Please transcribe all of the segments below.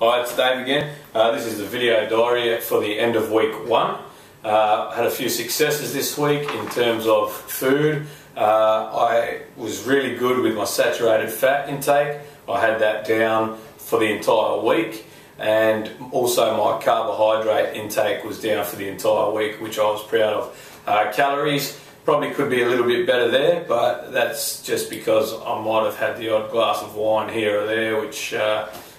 Hi, it's Dave again. This is the video diary for the end of week 1. Had a few successes this week in terms of food. I was really good with my saturated fat intake. I had that down for the entire week, and also my carbohydrate intake was down for the entire week, which I was proud of. Calories probably could be a little bit better there, but that's just because I might have had the odd glass of wine here or there, which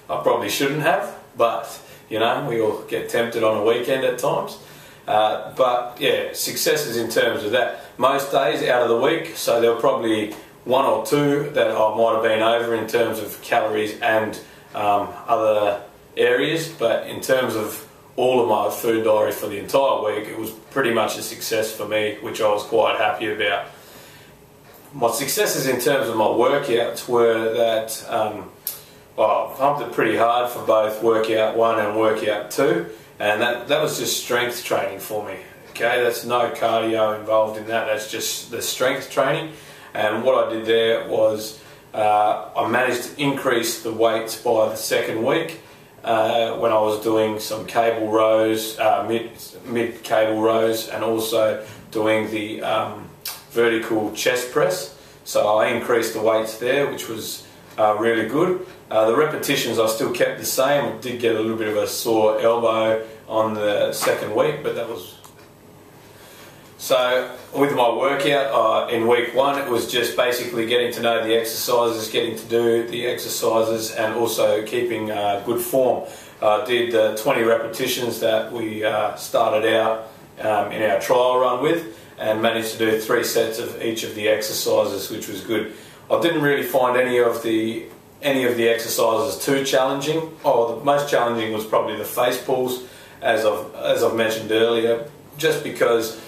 I probably shouldn't have, but you know, we all get tempted on a weekend at times. But yeah, successes in terms of that. Most days out of the week, so there were probably 1 or 2 that I might have been over in terms of calories and other areas, but in terms of all of my food diary for the entire week, it was pretty much a success for me, which I was quite happy about. My successes in terms of my workouts were that well, I pumped it pretty hard for both workout 1 and workout 2, and that was just strength training for me. Okay, that's no cardio involved in that, that's just the strength training. And what I did there was I managed to increase the weights by the second week when I was doing some cable rows, mid cable rows, and also doing the vertical chest press. So I increased the weights there, which was really good. The repetitions I still kept the same. I did get a little bit of a sore elbow on the second week, but that was... So with my workout in week 1, it was just basically getting to know the exercises, getting to do the exercises, and also keeping good form. I did 20 repetitions that we started out in our trial run with, and managed to do 3 sets of each of the exercises, which was good. I didn't really find any of the exercises too challenging. The most challenging was probably the face pulls, as I've mentioned earlier, just because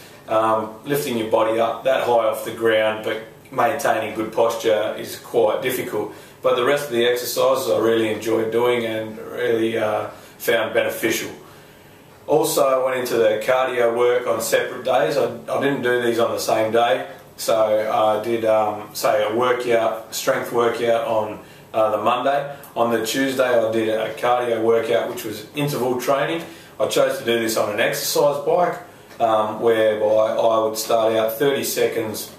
lifting your body up that high off the ground but maintaining good posture is quite difficult. But the rest of the exercises I really enjoyed doing and really found beneficial. Also, I went into the cardio work on separate days. I didn't do these on the same day, so I did say a strength workout on the Monday. On the Tuesday I did a cardio workout, which was interval training. I chose to do this on an exercise bike, whereby I would start out 30 seconds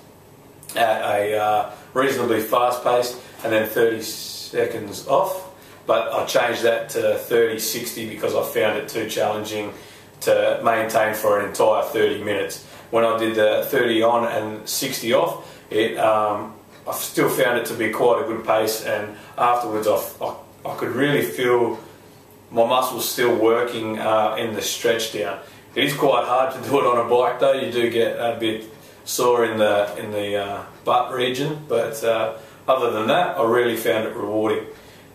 at a reasonably fast pace and then 30 seconds off, but I changed that to 30-60 because I found it too challenging to maintain for an entire 30 minutes. When I did the 30 on and 60 off, I still found it to be quite a good pace, and afterwards I could really feel my muscles still working in the stretch down. It is quite hard to do it on a bike though. You do get a bit sore in the butt region, but other than that, I really found it rewarding.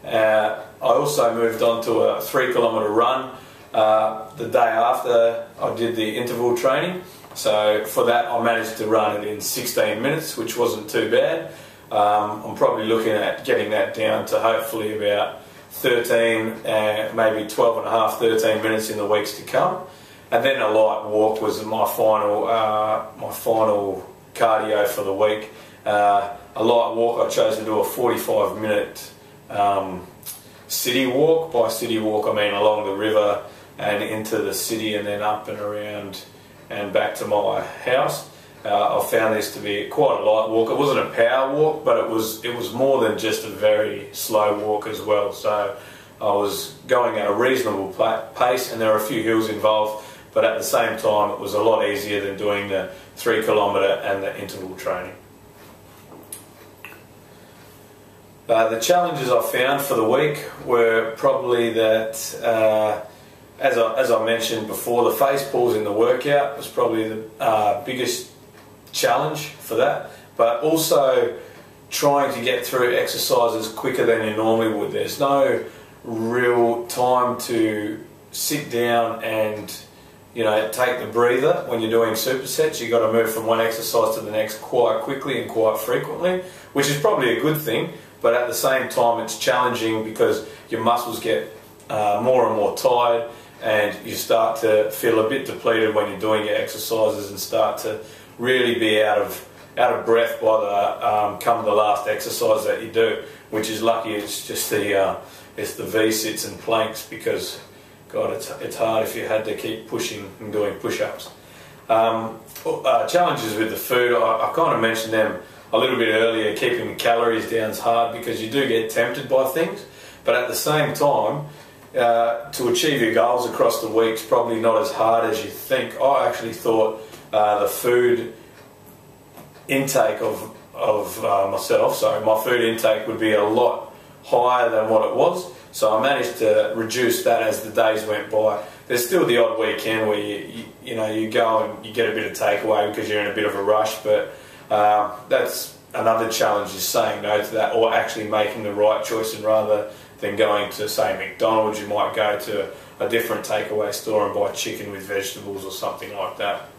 I also moved on to a 3-kilometre run the day after I did the interval training. So for that I managed to run it in 16 minutes, which wasn't too bad. I'm probably looking at getting that down to hopefully about 13, maybe 12 and a half, 13 minutes in the weeks to come. And then a light walk was my final cardio for the week. A light walk, I chose to do a 45-minute city walk. By city walk I mean along the river and into the city and then up and around and back to my house. I found this to be quite a light walk. It wasn't a power walk, but it was more than just a very slow walk as well. So I was going at a reasonable pace, and there were a few hills involved, but at the same time it was a lot easier than doing the 3-kilometre and the interval training. The challenges I found for the week were probably that, as I mentioned before, the face pulls in the workout was probably the biggest challenge for that, but also trying to get through exercises quicker than you normally would. There's no real time to sit down and take the breather when you're doing supersets. You've got to move from one exercise to the next quite quickly and quite frequently, which is probably a good thing, but at the same time it's challenging because your muscles get more and more tired, and you start to feel a bit depleted when you're doing your exercises and start to really be out of out of breath by the come the last exercise that you do, which is lucky. It's just the V-sits and planks, because God, it's hard if you had to keep pushing and doing push-ups. Challenges with the food, I kind of mentioned them a little bit earlier. Keeping the calories down is hard because you do get tempted by things, but at the same time, to achieve your goals across the week is probably not as hard as you think. I actually thought the food intake of myself, so my food intake would be a lot higher than what it was, so I managed to reduce that as the days went by. There's still the odd weekend where you go and you get a bit of takeaway because you're in a bit of a rush, but that's another challenge, is saying no to that, or actually making the right choice, and rather than going to, say, McDonald's, you might go to a different takeaway store and buy chicken with vegetables or something like that.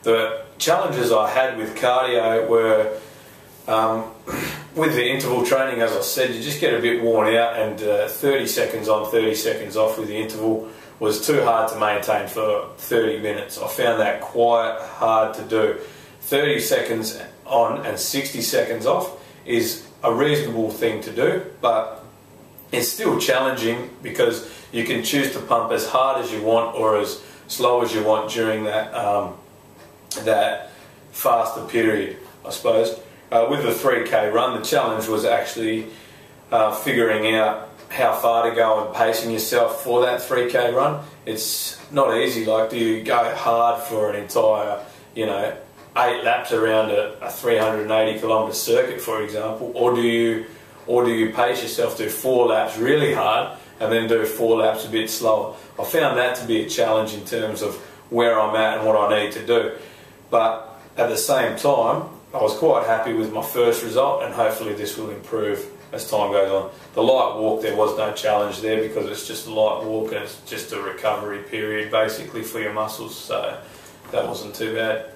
The challenges I had with cardio were with the interval training. As I said, you just get a bit worn out, and 30 seconds on, 30 seconds off with the interval was too hard to maintain for 30 minutes. I found that quite hard to do. 30 seconds on and 60 seconds off is a reasonable thing to do, but it's still challenging because you can choose to pump as hard as you want or as slow as you want during that that faster period, I suppose. With the 3K run, the challenge was actually figuring out how far to go and pacing yourself for that 3K run. It's not easy. Like, do you go hard for an entire, 8 laps around a 380 kilometre circuit, for example, or do you pace yourself, do 4 laps really hard and then do 4 laps a bit slower? I found that to be a challenge in terms of where I'm at and what I need to do. But at the same time, I was quite happy with my first result, and hopefully this will improve as time goes on. The light walk, there was no challenge there because it's just a light walk and it's just a recovery period basically for your muscles, so that wasn't too bad.